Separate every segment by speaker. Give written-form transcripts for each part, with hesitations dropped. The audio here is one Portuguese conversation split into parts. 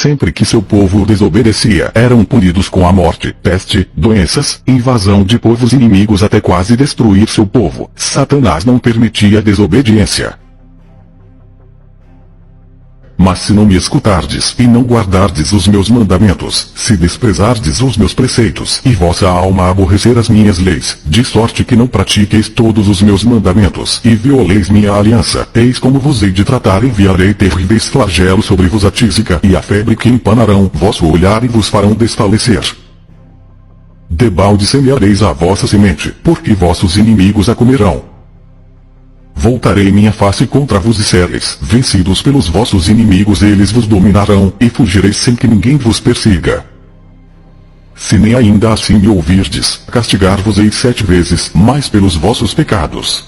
Speaker 1: Sempre que seu povo desobedecia, eram punidos com a morte, peste, doenças, invasão de povos inimigos até quase destruir seu povo. Satanás não permitia desobediência. Mas se não me escutardes e não guardardes os meus mandamentos, se desprezardes os meus preceitos e vossa alma aborrecer as minhas leis, de sorte que não pratiqueis todos os meus mandamentos e violeis minha aliança, eis como vos hei de tratar: enviarei terríveis flagelos sobre vos, a tísica e a febre, que empanarão vosso olhar e vos farão desfalecer. Debalde semeareis a vossa semente, porque vossos inimigos a comerão. Voltarei minha face contra vos e sereis vencidos pelos vossos inimigos, eles vos dominarão, e fugireis sem que ninguém vos persiga. Se nem ainda assim me ouvirdes, castigar-vos-ei 7 vezes mais pelos vossos pecados.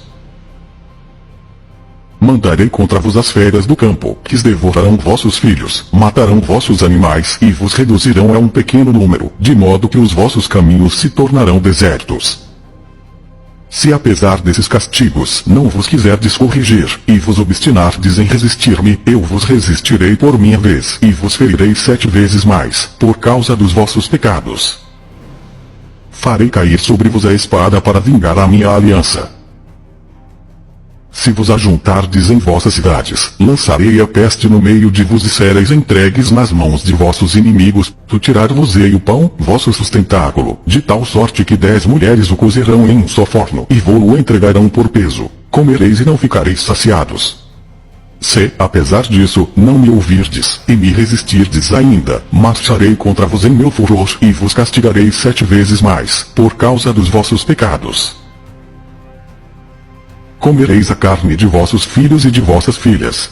Speaker 1: Mandarei contra vos as feras do campo, que devorarão vossos filhos, matarão vossos animais e vos reduzirão a um pequeno número, de modo que os vossos caminhos se tornarão desertos. Se apesar desses castigos não vos quiserdes corrigir, e vos obstinardes em resistir-me, eu vos resistirei por minha vez, e vos ferirei 7 vezes mais, por causa dos vossos pecados. Farei cair sobre vos a espada para vingar a minha aliança. Se vos ajuntardes em vossas cidades, lançarei a peste no meio de vos e sereis entregues nas mãos de vossos inimigos, tirar-vos-ei o pão, vosso sustentáculo, de tal sorte que 10 mulheres o cozerão em um só forno, e vô-lo entregarão por peso. Comereis e não ficareis saciados. Se, apesar disso, não me ouvirdes, e me resistirdes ainda, marcharei contra vos em meu furor, e vos castigarei 7 vezes mais, por causa dos vossos pecados. Comereis a carne de vossos filhos e de vossas filhas.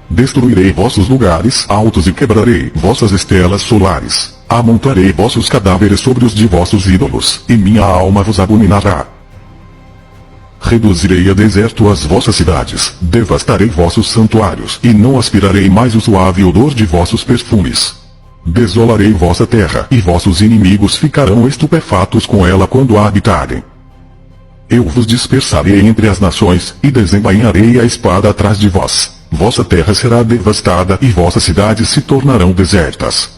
Speaker 1: Destruirei vossos lugares altos e quebrarei vossas estelas solares. Amontoarei vossos cadáveres sobre os de vossos ídolos, e minha alma vos abominará. Reduzirei a deserto as vossas cidades, devastarei vossos santuários, e não aspirarei mais o suave odor de vossos perfumes. Desolarei vossa terra, e vossos inimigos ficarão estupefatos com ela quando a habitarem. Eu vos dispersarei entre as nações, e desembainharei a espada atrás de vós. Vossa terra será devastada e vossas cidades se tornarão desertas.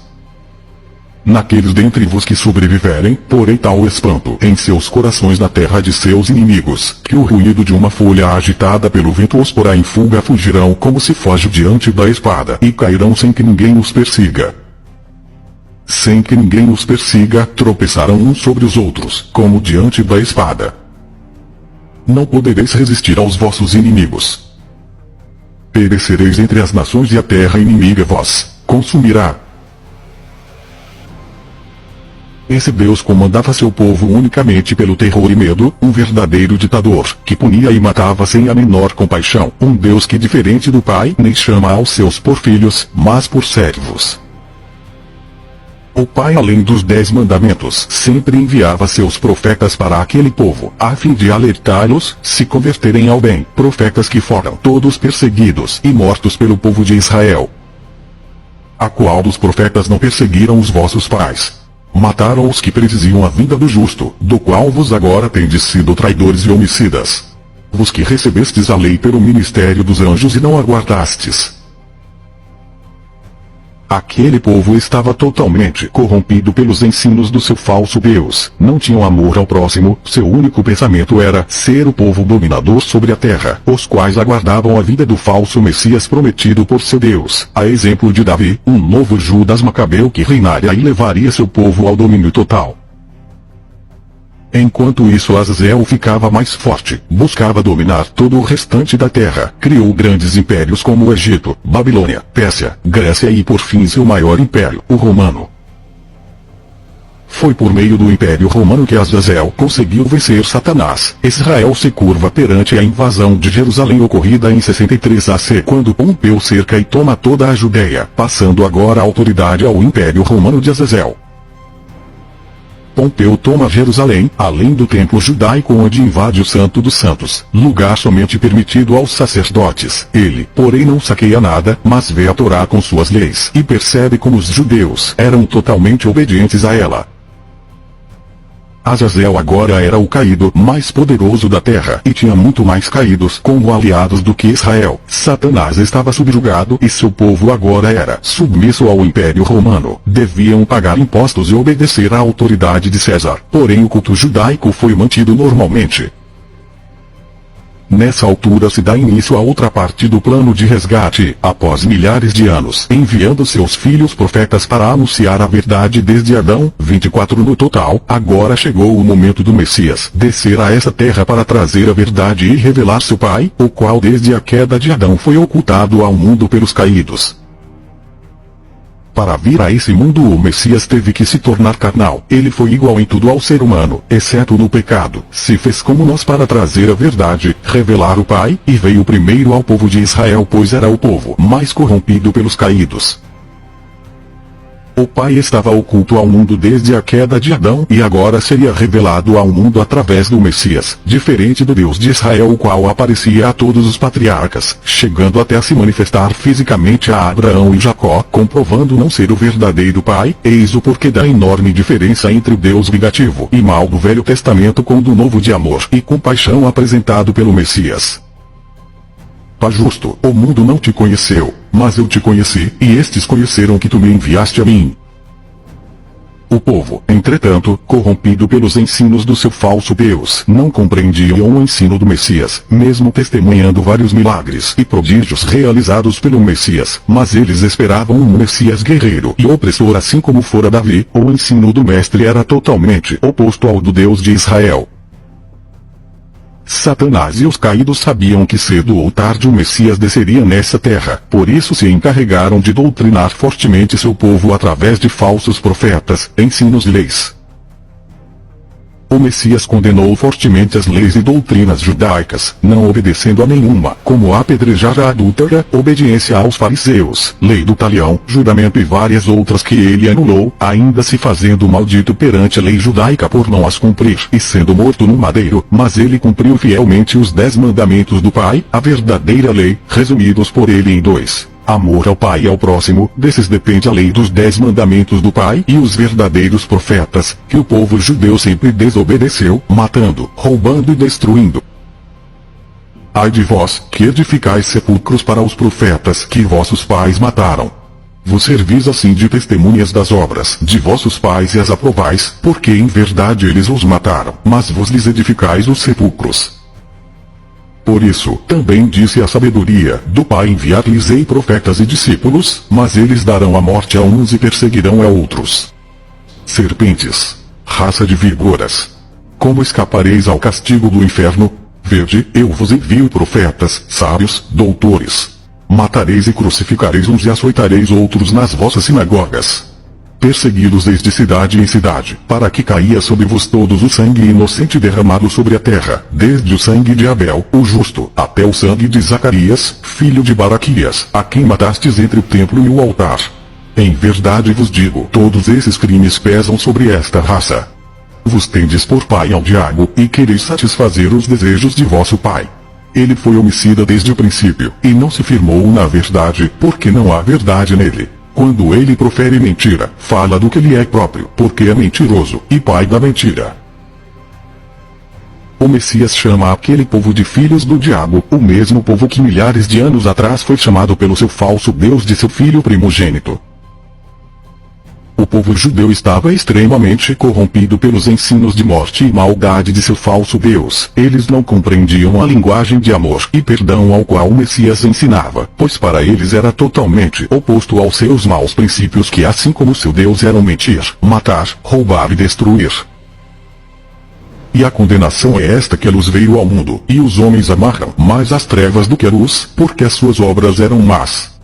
Speaker 1: Naqueles dentre vos que sobreviverem, porei tal espanto em seus corações na terra de seus inimigos, que o ruído de uma folha agitada pelo vento os porá em fuga, fugirão como se foge diante da espada, e cairão sem que ninguém os persiga. Sem que ninguém os persiga, tropeçarão uns sobre os outros, como diante da espada. Não podereis resistir aos vossos inimigos. Perecereis entre as nações e a terra inimiga vos consumirá. Esse Deus comandava seu povo unicamente pelo terror e medo, um verdadeiro ditador, que punia e matava sem a menor compaixão, um Deus que, diferente do Pai, nem chama aos seus por filhos, mas por servos. O Pai, além dos 10 mandamentos, sempre enviava seus profetas para aquele povo, a fim de alertá-los, se converterem ao bem, profetas que foram todos perseguidos e mortos pelo povo de Israel. A qual dos profetas não perseguiram os vossos pais? Mataram os que prediziam a vinda do justo, do qual vos agora tendes sido traidores e homicidas. Vos que recebestes a lei pelo ministério dos anjos e não a guardastes. Aquele povo estava totalmente corrompido pelos ensinos do seu falso Deus, não tinham amor ao próximo, seu único pensamento era ser o povo dominador sobre a terra, os quais aguardavam a vinda do falso Messias prometido por seu Deus, a exemplo de Davi, um novo Judas Macabeu que reinaria e levaria seu povo ao domínio total. Enquanto isso, Azazel ficava mais forte, buscava dominar todo o restante da terra, criou grandes impérios como o Egito, Babilônia, Pérsia, Grécia e por fim seu maior império, o romano. Foi por meio do Império Romano que Azazel conseguiu vencer Satanás. Israel se curva perante a invasão de Jerusalém ocorrida em 63 AC, quando Pompeu cerca e toma toda a Judéia, passando agora a autoridade ao Império Romano de Azazel. Pompeu toma Jerusalém, além do templo judaico onde invade o Santo dos Santos, lugar somente permitido aos sacerdotes. Ele, porém, não saqueia nada, mas vê a Torá com suas leis, e percebe como os judeus eram totalmente obedientes a ela. Azazel agora era o caído mais poderoso da terra e tinha muito mais caídos como aliados do que Israel. Satanás estava subjugado e seu povo agora era submisso ao Império Romano. Deviam pagar impostos e obedecer à autoridade de César. Porém o culto judaico foi mantido normalmente. Nessa altura se dá início a outra parte do plano de resgate, após milhares de anos, enviando seus filhos profetas para anunciar a verdade desde Adão, 24 no total. Agora chegou o momento do Messias descer a essa terra para trazer a verdade e revelar seu Pai, o qual desde a queda de Adão foi ocultado ao mundo pelos caídos. Para vir a esse mundo o Messias teve que se tornar carnal. Ele foi igual em tudo ao ser humano, exceto no pecado. Se fez como nós para trazer a verdade, revelar o Pai, e veio primeiro ao povo de Israel, pois era o povo mais corrompido pelos caídos. O Pai estava oculto ao mundo desde a queda de Adão e agora seria revelado ao mundo através do Messias, diferente do Deus de Israel, o qual aparecia a todos os patriarcas, chegando até a se manifestar fisicamente a Abraão e Jacó, comprovando não ser o verdadeiro Pai. Eis o porquê da enorme diferença entre o Deus vingativo e mau do Velho Testamento com o do Novo de amor e compaixão apresentado pelo Messias. Pai justo, o mundo não te conheceu, mas eu te conheci, e estes conheceram que tu me enviaste a mim. O povo, entretanto, corrompido pelos ensinos do seu falso Deus, não compreendiam o ensino do Messias, mesmo testemunhando vários milagres e prodígios realizados pelo Messias, mas eles esperavam um Messias guerreiro e opressor assim como fora Davi. O ensino do Mestre era totalmente oposto ao do Deus de Israel. Satanás e os caídos sabiam que cedo ou tarde o Messias desceria nessa terra, por isso se encarregaram de doutrinar fortemente seu povo através de falsos profetas, ensinos e leis. O Messias condenou fortemente as leis e doutrinas judaicas, não obedecendo a nenhuma, como apedrejar a adúltera, obediência aos fariseus, lei do talião, juramento e várias outras que ele anulou, ainda se fazendo maldito perante a lei judaica por não as cumprir, e sendo morto no madeiro. Mas ele cumpriu fielmente os 10 mandamentos do Pai, a verdadeira lei, resumidos por ele em 2. Amor ao Pai e ao próximo. Desses depende a lei dos 10 mandamentos do Pai e os verdadeiros profetas, que o povo judeu sempre desobedeceu, matando, roubando e destruindo. Ai de vós, que edificais sepulcros para os profetas que vossos pais mataram. Vos servis assim de testemunhas das obras de vossos pais e as aprovais, porque em verdade eles os mataram, mas vos lhes edificais os sepulcros. Por isso, também disse a sabedoria do Pai: enviar-lhes-ei profetas e discípulos, mas eles darão a morte a uns e perseguirão a outros. Serpentes, raça de víboras, como escapareis ao castigo do inferno? Vede, eu vos envio profetas, sábios, doutores. Matareis e crucificareis uns e açoitareis outros nas vossas sinagogas. Persegui-los desde cidade em cidade, para que caia sobre vos todos o sangue inocente derramado sobre a terra, desde o sangue de Abel, o justo, até o sangue de Zacarias, filho de Baraquias, a quem matastes entre o templo e o altar. Em verdade vos digo, todos esses crimes pesam sobre esta raça. Vos tendes por pai ao diabo, e quereis satisfazer os desejos de vosso pai. Ele foi homicida desde o princípio, e não se firmou na verdade, porque não há verdade nele. Quando ele profere mentira, fala do que lhe é próprio, porque é mentiroso, e pai da mentira. O Messias chama aquele povo de filhos do diabo, o mesmo povo que milhares de anos atrás foi chamado pelo seu falso Deus de seu filho primogênito. O povo judeu estava extremamente corrompido pelos ensinos de morte e maldade de seu falso Deus. Eles não compreendiam a linguagem de amor e perdão ao qual o Messias ensinava, pois para eles era totalmente oposto aos seus maus princípios, que assim como seu Deus eram mentir, matar, roubar e destruir. E a condenação é esta: que a luz veio ao mundo, e os homens amaram mais as trevas do que a luz, porque as suas obras eram más.